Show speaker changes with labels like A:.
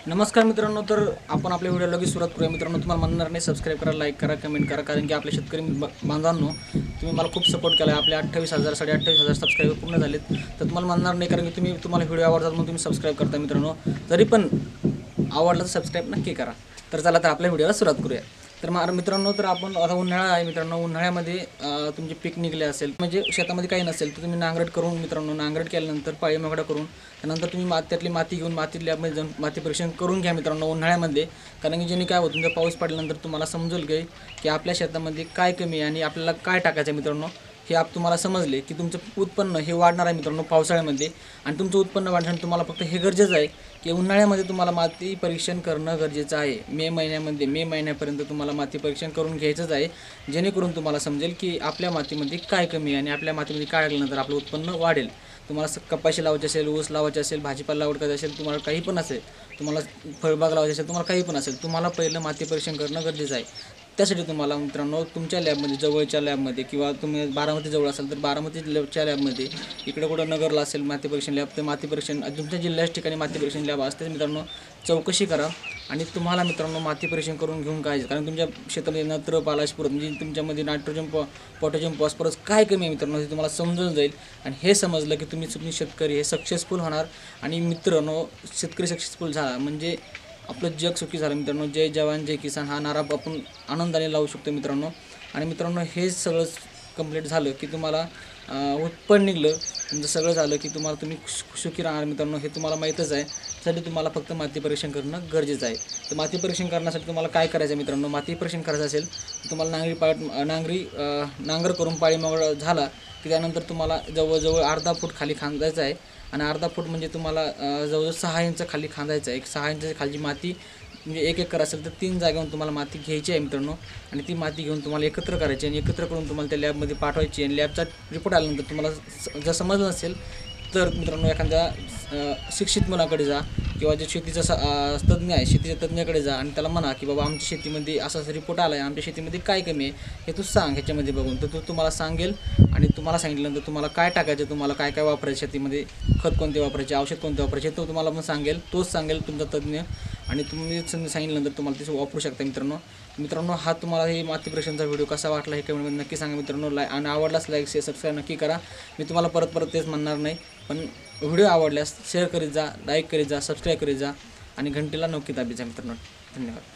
A: नमस्कार मित्रांनो, तर आपण आपल्या व्हिडिओ लगेच सुरुवात करूया. मित्रांनो, तुम्हाला म्हणणार नाही सबस्क्राईब करा, लाईक करा, कमेंट करा, कारण की आपल्या शेतकरी बांधवांनो तुम्ही मला खूप सपोर्ट केला आहे. आपले 28,000 28,500 सबस्क्राईबर पूर्ण झालेत. तर तुम्हाला म्हणणार नाही, कारण की तुम्हाला व्हिडिओ आवडतात म्हणून तुम्ही सबस्क्राईब करता. मित्रांनो, जरी पण आवडला तर सबस्क्राईब नक्की करा. तर चला तर आपल्या व्हिडिओला सुरुवात करूया. तर मित्रांनो, तर आपण आता उन्हाळा आहे. मित्रांनो, उन्हाळ्यामध्ये तुमचे पीक निघले असेल, म्हणजे शेतामध्ये काही नसेल तर तुम्ही नांगरट करून, मित्रांनो नांगरट केल्यानंतर पाळी मोकळा करून त्यानंतर तुम्ही त्यातली माती घेऊन माती लॅबमध्ये जाऊन माती परीक्षण करून घ्या मित्रांनो उन्हाळ्यामध्ये. कारण की जेणे काय होतं, तुमचा पाऊस पडल्यानंतर तुम्हाला समजेल की आपल्या शेतामध्ये काय कमी आहे आणि आपल्याला काय टाकायचं आहे. मित्रांनो, हे तुम्हाला समजले की तुमचं उत्पन्न हे वाढणार आहे मित्रांनो पावसाळ्यामध्ये. आणि तुमचं उत्पन्न वाढण्यासाठी तुम्हाला फक्त हे गरजेचं आहे की उन्हाळ्यामध्ये तुम्हाला माती परीक्षण करणं गरजेचं आहे. मे महिन्यापर्यंत तुम्हाला माती परीक्षण करून घ्यायचंच आहे, जेणेकरून तुम्हाला समजेल की आपल्या मातीमध्ये काय कमी आहे आणि आपल्या मातीमध्ये काय लागल्यानंतर आपलं उत्पन्न वाढेल. तुम्हाला कपाशी लावायची असेल, ऊस लावायचे असेल, भाजीपाला लावड करायचं असेल, तुम्हाला काही पण असेल, तुम्हाला फळबाग लावायची असेल, तुम्हाला काही पण असेल, तुम्हाला पहिलं माती परीक्षण करणं गरजेचं आहे. त्यासाठी तुम्हाला मित्रांनो तुमच्या लॅबमध्ये, जवळच्या लॅबमध्ये, किंवा तुम्ही बारामती जवळ असाल तर बारामतीच्या लॅबमध्ये, इकडे कुठं नगरला असेल माती परीक्षण लॅब तर माती परीक्षण तुमच्या जिल्ह्याच्या ठिकाणी माती परीक्षण लॅब असते. मित्रांनो, चौकशी करा आणि तुम्हाला मित्रांनो माती परीक्षण करून घेऊन काय, कारण तुमच्या शेतामध्ये नत्र, पालाशपूर म्हणजे तुमच्यामध्ये नायट्रोजन, पोटॅशियम, फॉस्फरस काय कमी आहे मित्रांनो हे तुम्हाला समजून जाईल. आणि हे समजलं की तुम्ही शेतकरी हे सक्सेसफुल होणार. आणि मित्रांनो, शेतकरी सक्सेसफुल झाला म्हणजे आपलं जग सुखी झालं. मित्रांनो, जय जवान जय किसान हा नारा आपण आनंदाने लावू शकतो मित्रांनो. आणि मित्रांनो, हे सगळं कंप्लीट झालं की तुम्हाला उत्पन्न निघलं, तुमचं सगळं झालं की तुम्ही सुखी राहणार. मित्रांनो, हे तुम्हाला माहीतच आहे. त्यासाठी तुम्हाला फक्त माती परीक्षण करणं गरजेचं आहे. तर माती परीक्षण करण्यासाठी तुम्हाला काय करायचं आहे मित्रांनो, माती परीक्षण करायचं असेल तर तुम्हाला नांगर करून पाळी मोकळा झाला की त्यानंतर तुम्हाला जवळजवळ अर्धा फूट खाली खांदायचं आहे. आणि अर्धा फूट म्हणजे तुम्हाला जवळजवळ 6 इंच खाली खांदायचं आहे. 6 इंच खालची माती म्हणजे 1 एकर असेल तर 3 जागेवरून तुम्हाला माती घ्यायची आहे मित्रांनो. आणि ती माती घेऊन तुम्हाला एकत्र करायची आणि एकत्र करून तुम्हाला त्या लॅबमध्ये पाठवायची. आणि लॅबचा रिपोर्ट आल्यानंतर तुम्हाला जर समजलं नसेल तर मित्रांनो एखाद्या शिक्षित मुलाकडे जा, किंवा जे शेतीचा तज्ज्ञ आहे, शेतीच्या तज्ज्ञाकडे जा आणि त्याला म्हणा की बाबा आमच्या शेतीमध्ये असा रिपोर्ट आला आहे, आमच्या शेतीमध्ये काय कमी आहे हे तू सांग ह्याच्यामध्ये बघून. तर तो तुम्हाला सांगेल. आणि तुम्हाला सांगितल्यानंतर तुम्हाला काय टाकायचं, तुम्हाला काय काय वापरायचं शेतीमध्ये, खत कोणते वापरायचे, औषध कोणते वापरायचे, तो तुम्हाला पण सांगेल. तोच सांगेल तुमचा तज्ज्ञ. आणि तुम्ही सांगितल्यानंतर तुम्हाला ते वापरू शकता मित्रांनो. हा तुम्हाला हे माती परीक्षणचा व्हिडिओ कसा वाटला हे कमेंटमध्ये नक्की सांगा मित्रांनो. आणि आवडलाच लाईक, शेअर, सबस्क्राईब नक्की करा. मी तुम्हाला परत तेच म्हणणार नाही, पण व्हिडिओ आवडल्यास शेअर करीत जा, लाईक करीत जा, सबस्क्राईब करीत जा आणि घंटेला नक्की दाबीत जा मित्रांनो. धन्यवाद.